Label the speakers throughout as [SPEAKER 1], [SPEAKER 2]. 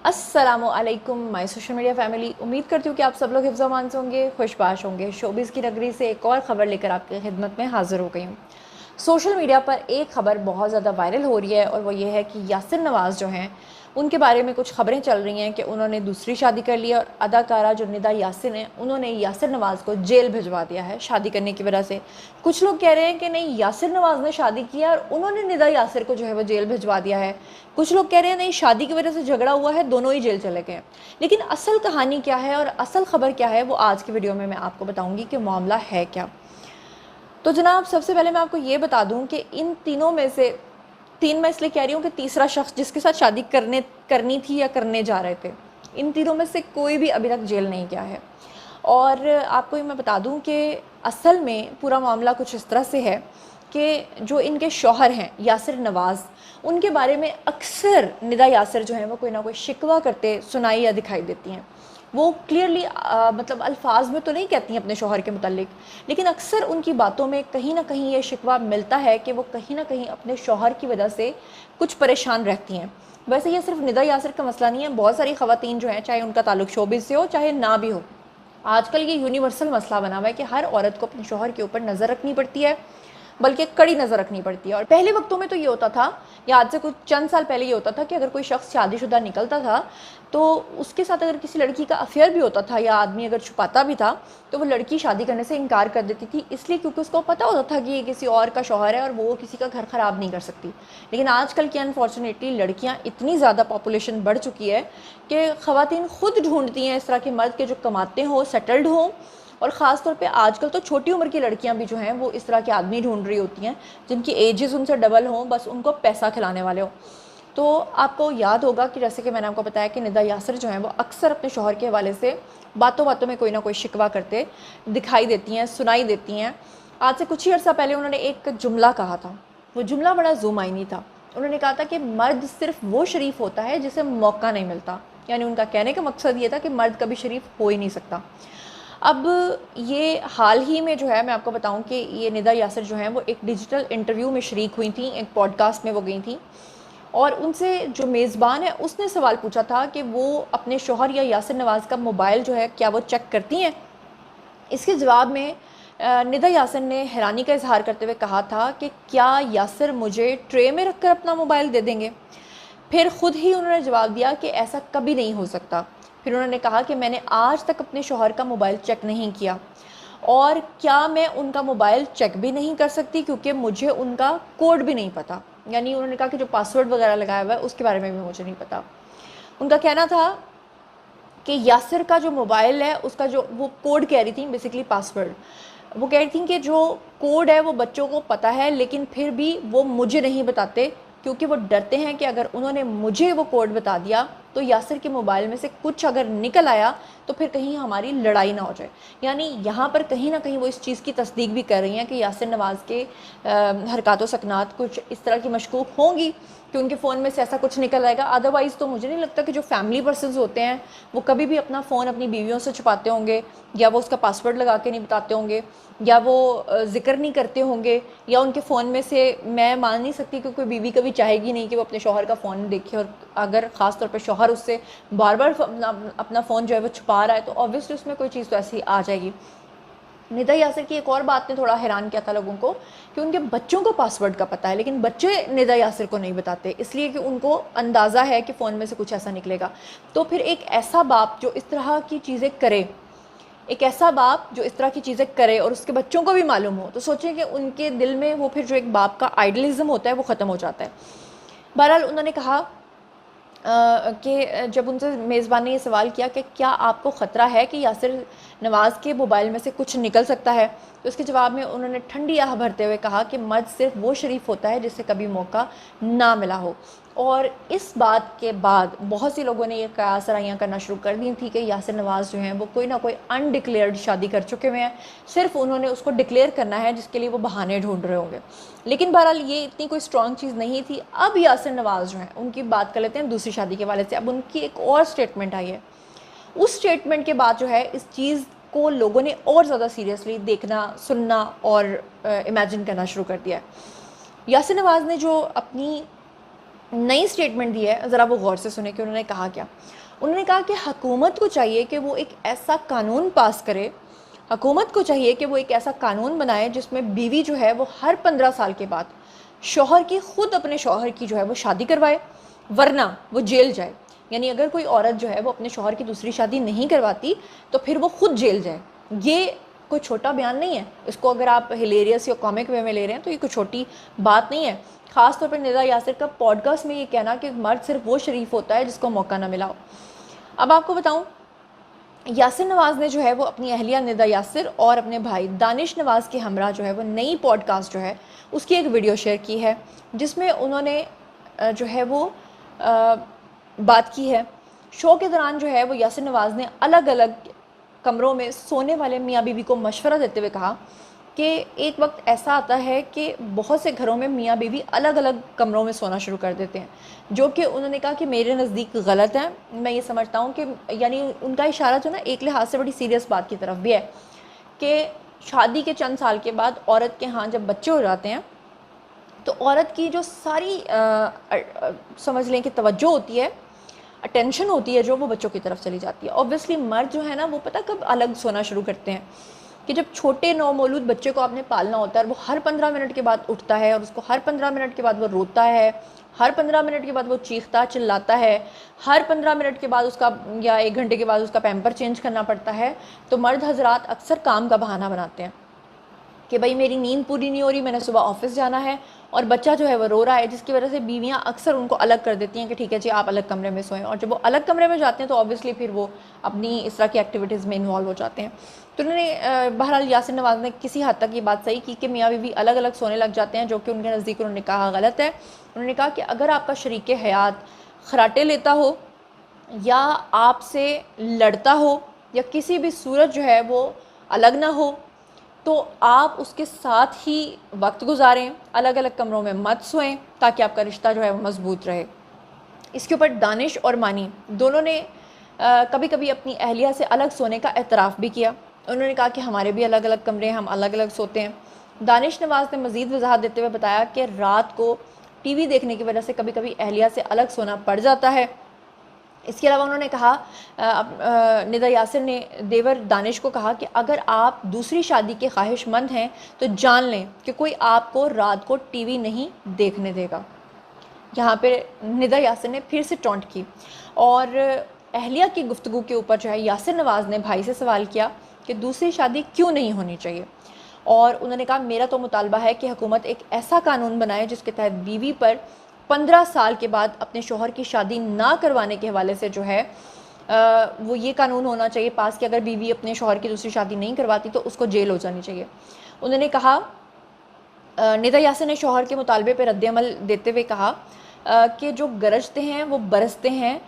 [SPEAKER 1] अस्सलाम वालेकुम my social media family. उम्मीद करती हूँ कि आप सब लोग हिफ्ज़ अमान से होंगे, खुशबाश होंगे। शोबिज़ की नगरी से एक और ख़बर लेकर आपकी खिदमत में हाज़िर हो गई हूँ। सोशल मीडिया पर एक ख़बर बहुत ज़्यादा वायरल हो रही है और वो ये है कि यासिर नवाज़ जो हैं उनके बारे में कुछ ख़बरें चल रही हैं कि उन्होंने दूसरी शादी कर ली है और अदाकारा जो निदा यासिर हैं उन्होंने यासिर नवाज़ को जेल भिजवा दिया है शादी करने की वजह से। कुछ लोग कह रहे हैं कि नहीं, यासिर नवाज़ ने शादी किया और उन्होंने निदा यासिर को जो है वो जेल भिजवा दिया है। कुछ लोग कह रहे हैं नहीं, शादी की वजह से झगड़ा हुआ है, दोनों ही जेल चले गए। लेकिन असल कहानी क्या है और असल ख़बर क्या है वो आज की वीडियो में मैं आपको बताऊँगी कि मामला है क्या। तो जनाब, सबसे पहले मैं आपको ये बता दूं कि इन तीनों में से मैं इसलिए कह रही हूँ कि तीसरा शख्स जिसके साथ शादी करनी थी या करने जा रहे थे, इन तीनों में से कोई भी अभी तक जेल नहीं गया है। और आपको ये मैं बता दूं कि असल में पूरा मामला कुछ इस तरह से है कि जो इनके शौहर हैं यासिर नवाज़, उनके बारे में अक्सर निदा यासिर जो हैं वो कोई ना कोई शिकवा करते सुनाई या दिखाई देती हैं। वो क्लियरली मतलब अल्फाज में तो नहीं कहती हैं अपने शौहर के मुतालिक, लेकिन अक्सर उनकी बातों में कहीं ना कहीं ये शिकवा मिलता है कि वो कहीं ना कहीं अपने शौहर की वजह से कुछ परेशान रहती हैं। वैसे ये सिर्फ निदा यासिर का मसला नहीं है, बहुत सारी ख़वातीन जो हैं, चाहे उनका ताल्लुक शोबिज़ से हो चाहे ना भी हो, आजकल ये यूनिवर्सल मसला बना हुआ है कि हर औरत को अपने शौहर के ऊपर नज़र रखनी पड़ती है, बल्कि कड़ी नज़र रखनी पड़ती है। और पहले वक्तों में तो ये होता था, या आज से कुछ चंद साल पहले ये होता था कि अगर कोई शख्स शादीशुदा निकलता था तो उसके साथ अगर किसी लड़की का अफेयर भी होता था या आदमी अगर छुपाता भी था तो वो लड़की शादी करने से इनकार कर देती थी, इसलिए क्योंकि उसको पता होता था कि ये किसी और का शौहर है और वो किसी का घर ख़राब नहीं कर सकती। लेकिन आजकल की अनफॉर्चुनेटली लड़कियाँ इतनी ज़्यादा पॉपुलेशन बढ़ चुकी है कि ख़वातीन खुद ढूंढती हैं इस तरह के मर्द के जो कमाते हों, सेटल्ड हों। और ख़ास तौर पे आजकल तो छोटी उम्र की लड़कियां भी जो हैं वो इस तरह के आदमी ढूंढ रही होती हैं जिनकी एजेस उनसे डबल हों, बस उनको पैसा खिलाने वाले हों। तो आपको याद होगा कि जैसे कि मैंने आपको बताया कि निदा यासिर जो हैं वो अक्सर अपने शौहर के हवाले से बातों बातों में कोई ना कोई शिकवा करते दिखाई देती हैं, सुनाई देती हैं। आज से कुछ ही अर्सा पहले उन्होंने एक जुमला कहा था, वो जुमला बड़ा ज़ुमाइनी था। उन्होंने कहा था कि मर्द सिर्फ वो शरीफ होता है जिसे मौका नहीं मिलता, यानी उनका कहने का मकसद ये था कि मर्द कभी शरीफ हो ही नहीं सकता। अब ये हाल ही में जो है मैं आपको बताऊं कि ये निदा यासिर जो हैं वो एक डिजिटल इंटरव्यू में शरीक हुई थी, एक पॉडकास्ट में वो गई थी और उनसे जो मेज़बान है उसने सवाल पूछा था कि वो अपने शौहर या यासिर नवाज़ का मोबाइल जो है क्या वो चेक करती हैं। इसके जवाब में निदा यासिर ने हैरानी का इजहार करते हुए कहा था कि क्या यासिर मुझे ट्रे में रखकर अपना मोबाइल दे देंगे। फिर ख़ुद ही उन्होंने जवाब दिया कि ऐसा कभी नहीं हो सकता। फिर उन्होंने कहा कि मैंने आज तक अपने शौहर का मोबाइल चेक नहीं किया और क्या मैं उनका मोबाइल चेक भी नहीं कर सकती क्योंकि मुझे उनका कोड भी नहीं पता। यानी उन्होंने कहा कि जो पासवर्ड वगैरह लगाया हुआ है उसके बारे में भी मुझे नहीं पता। उनका कहना था कि यासिर का जो मोबाइल है उसका जो वो कोड कह रही थी, बेसिकली पासवर्ड, वो कह रही थी कि जो कोड है वो बच्चों को पता है लेकिन फिर भी वो मुझे नहीं बताते क्योंकि वो डरते हैं कि अगर उन्होंने मुझे वो कोड बता दिया तो यासिर के मोबाइल में से कुछ अगर निकल आया तो फिर कहीं हमारी लड़ाई ना हो जाए। यानी यहाँ पर कहीं ना कहीं वो इस चीज़ की तस्दीक भी कर रही हैं कि यासिर नवाज़ के हरकत व सकनात कुछ इस तरह की मशकूक होंगी कि उनके फ़ोन में से ऐसा कुछ निकल आएगा। अदरवाइज़ तो मुझे नहीं लगता कि जो फैमिली पर्सन्स होते हैं वो कभी भी अपना फ़ोन अपनी बीवियों से छुपाते होंगे, या वो उसका पासवर्ड लगा के नहीं बताते होंगे, या वो ज़िक्र नहीं करते होंगे, या उनके फ़ोन में से मैं मान नहीं सकती कि कोई बीवी कभी चाहेगी नहीं कि वो अपने शौहर का फ़ोन देखे। और अगर ख़ास तौर पे शौहर उससे बार बार अपना फ़ोन जो है वो छुपा रहा है तो ऑब्वियसली उसमें कोई चीज़ तो ऐसी आ जाएगी। निदा यासिर की एक और बात ने थोड़ा हैरान किया था लोगों को कि उनके बच्चों को पासवर्ड का पता है लेकिन बच्चे निदा यासिर को नहीं बताते, इसलिए कि उनको अंदाज़ा है कि फ़ोन में से कुछ ऐसा निकलेगा। तो फिर एक ऐसा बाप जो इस तरह की चीज़ें करे, और उसके बच्चों को भी मालूम हो, तो सोचें कि उनके दिल में वो फिर जो एक बाप का आइडलिज्म होता है वो ख़त्म हो जाता है। बहरहाल उन्होंने कहा कि जब उनसे मेज़बान ने ये सवाल किया कि क्या आपको ख़तरा है कि यासिर नवाज़ के मोबाइल में से कुछ निकल सकता है, तो उसके जवाब में उन्होंने ठंडी आह भरते हुए कहा कि मर्द सिर्फ वो शरीफ होता है जिसे कभी मौका ना मिला हो। और इस बात के बाद बहुत सी लोगों ने ये कयास राइयाँ करना शुरू कर दी थी कि यासिर नवाज़ जो हैं वो कोई ना कोई अनडिक्लेयर्ड शादी कर चुके हुए हैं, सिर्फ उन्होंने उसको डिक्लेयर करना है जिसके लिए वो बहाने ढूंढ रहे होंगे। लेकिन बहरहाल ये इतनी कोई स्ट्रॉन्ग चीज़ नहीं थी। अब यासिर नवाज़ जो हैं उनकी बात कर लेते हैं दूसरी शादी के वाले से। अब उनकी एक और स्टेटमेंट आई है, उस स्टेटमेंट के बाद जो है इस चीज़ को लोगों ने और ज़्यादा सीरियसली देखना, सुनना और इमेजिन करना शुरू कर दिया है। यासिर नवाज़ ने जो अपनी नई स्टेटमेंट दी है, ज़रा वो गौर से सुने कि उन्होंने कहा क्या। उन्होंने कहा कि हुकूमत को चाहिए कि वो एक ऐसा कानून पास करे, हुकूमत को चाहिए कि वो एक ऐसा कानून बनाए जिसमें बीवी जो है वो हर 15 साल के बाद शौहर की, खुद अपने शौहर की जो है वो शादी करवाए, वरना वो जेल जाए। यानी अगर कोई औरत जो है वो अपने शौहर की दूसरी शादी नहीं करवाती तो फिर वो खुद जेल जाए। ये कोई छोटा बयान नहीं है, इसको अगर आप हिलेरियस या कॉमिक वे में ले रहे हैं तो ये कोई छोटी बात नहीं है। ख़ास तौर पर निदा यासिर का पॉडकास्ट में ये कहना कि मर्द सिर्फ वो शरीफ होता है जिसको मौका ना मिला हो। अब आपको बताऊं, यासिर नवाज़ ने जो है वो अपनी अहलिया निदा यासिर और अपने भाई दानिश नवाज़ के हमरा जो है वो नई पॉडकास्ट जो है उसकी एक वीडियो शेयर की है, जिसमें उन्होंने जो है वो बात की है। शो के दौरान जो है वो यासिर नवाज़ ने अलग अलग कमरों में सोने वाले मियाँ बीवी को मशवरा देते हुए कहा कि एक वक्त ऐसा आता है कि बहुत से घरों में मियाँ बीवी अलग अलग कमरों में सोना शुरू कर देते हैं, जो कि उन्होंने कहा कि मेरे नज़दीक गलत है। मैं ये समझता हूँ कि यानी उनका इशारा जो ना एक लिहाज से बड़ी सीरियस बात की तरफ भी है कि शादी के चंद साल के बाद औरत के यहाँ जब बच्चे हो जाते हैं तो औरत की जो सारी समझ लें कि तवज्जो होती है, अटेंशन होती है, जो वो बच्चों की तरफ चली जाती है। ऑब्वियसली मर्द जो है ना वो पता कब अलग सोना शुरू करते हैं कि जब छोटे नौमौलूद बच्चे को आपने पालना होता है और वो हर 15 मिनट के बाद उठता है और उसको हर 15 मिनट के बाद वो रोता है, हर 15 मिनट के बाद वो चीखता चिल्लाता है, हर 15 मिनट के बाद उसका या 1 घंटे के बाद उसका पैम्पर चेंज करना पड़ता है, तो मर्द हजरात अक्सर काम का बहाना बनाते हैं कि भाई मेरी नींद पूरी नहीं हो रही, मैंने सुबह ऑफिस जाना है और बच्चा जो है वो रो रहा है, जिसकी वजह से बीवियां अक्सर उनको अलग कर देती हैं कि ठीक है जी आप अलग कमरे में सोएं। और जब वो अलग कमरे में जाते हैं तो ऑब्वियसली फिर वो अपनी इस तरह की एक्टिविटीज़ में इन्वॉल्व हो जाते हैं। तो उन्होंने बहरहाल यासिर नवाज़ ने किसी हद तक ये बात सही की कि मियाँ बीवी अलग अलग सोने लग जाते हैं, जो कि उनके नज़दीक उन्होंने कहा गलत है। उन्होंने कहा कि अगर आपका शरीक हयात खराटे लेता हो या आपसे लड़ता हो या किसी भी सूरत जो है वो अलग ना हो तो आप उसके साथ ही वक्त गुजारें, अलग अलग कमरों में मत सोएं ताकि आपका रिश्ता जो है वो मजबूत रहे। इसके ऊपर दानिश और मानी दोनों ने कभी कभी अपनी अहलिया से अलग सोने का एतराफ़ भी किया। उन्होंने कहा कि हमारे भी अलग अलग कमरे हैं, हम अलग अलग सोते हैं। दानिश नवाज़ ने मज़ीद वजाहत देते हुए बताया कि रात को टीवी देखने की वजह से कभी कभी अहलिया से अलग सोना पड़ जाता है। इसके अलावा उन्होंने कहा, निदा यासिर ने देवर दानिश को कहा कि अगर आप दूसरी शादी के ख्वाहिशमंद हैं तो जान लें कि कोई आपको रात को टीवी नहीं देखने देगा। यहाँ पे निदा यासिर ने फिर से टॉन्ट की और अहलिया की गुफ्तगू के ऊपर जो है यासिर नवाज़ ने भाई से सवाल किया कि दूसरी शादी क्यों नहीं होनी चाहिए। और उन्होंने कहा मेरा तो मुतालबा है कि हुकूमत एक ऐसा कानून बनाए जिसके तहत बीवी पर 15 साल के बाद अपने शौहर की शादी ना करवाने के हवाले से जो है वो ये कानून होना चाहिए पास कि अगर बीवी अपने शौहर की दूसरी शादी नहीं करवाती तो उसको जेल हो जानी चाहिए। उन्होंने कहा, निदा यासिर ने शौहर के मुतालबे पर रद्द-ए-अमल देते हुए कहा कि जो गरजते हैं वो बरसते हैं।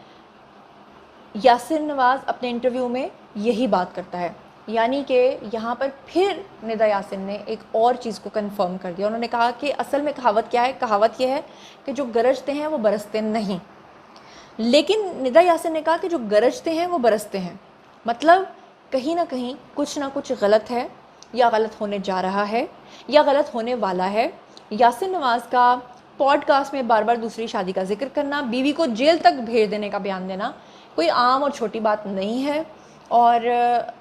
[SPEAKER 1] यासिर नवाज़ अपने इंटरव्यू में यही बात करता है, यानी कि यहाँ पर फिर निदा यासिर ने एक और चीज़ को कंफर्म कर दिया। उन्होंने कहा कि असल में कहावत क्या है, कहावत यह है कि जो गरजते हैं वो बरसते नहीं। लेकिन निदा यासिर ने कहा कि जो गरजते हैं वो बरसते हैं, मतलब कहीं ना कहीं कुछ ना कुछ गलत है या गलत होने जा रहा है या गलत होने वाला है। यासिर नवाज़ का पॉडकास्ट में बार बार दूसरी शादी का जिक्र करना, बीवी को जेल तक भेज देने का बयान देना कोई आम और छोटी बात नहीं है। और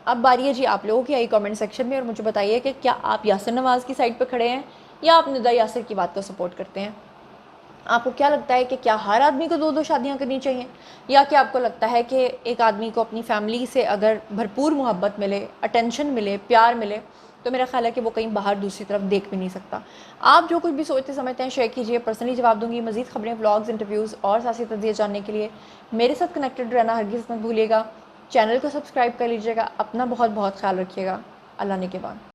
[SPEAKER 1] अब बारी है जी आप लोगों की, आई कमेंट सेक्शन में और मुझे बताइए कि क्या आप यासिर नवाज़ की साइड पर खड़े हैं या आप निदा यासिर की बात को सपोर्ट करते हैं। आपको क्या लगता है कि क्या हर आदमी को 2-2 शादियां करनी चाहिए, या क्या आपको लगता है कि एक आदमी को अपनी फैमिली से अगर भरपूर मोहब्बत मिले, अटेंशन मिले, प्यार मिले तो मेरा ख्याल है कि वो कहीं बाहर दूसरी तरफ देख भी नहीं सकता। आप जो कुछ भी सोचते समझते हैं शेयर कीजिए, पर्सनली जवाब दूंगी। मज़ीद खबरें, व्लॉग्स, इंटरव्यूज़ और सियासी तज्ज़िया जानने के लिए मेरे साथ कनेक्टेड रहना हरगिज़ मत भूलिएगा। चैनल को सब्सक्राइब कर लीजिएगा। अपना बहुत बहुत ख्याल रखिएगा। अल्लाह ने के बाद।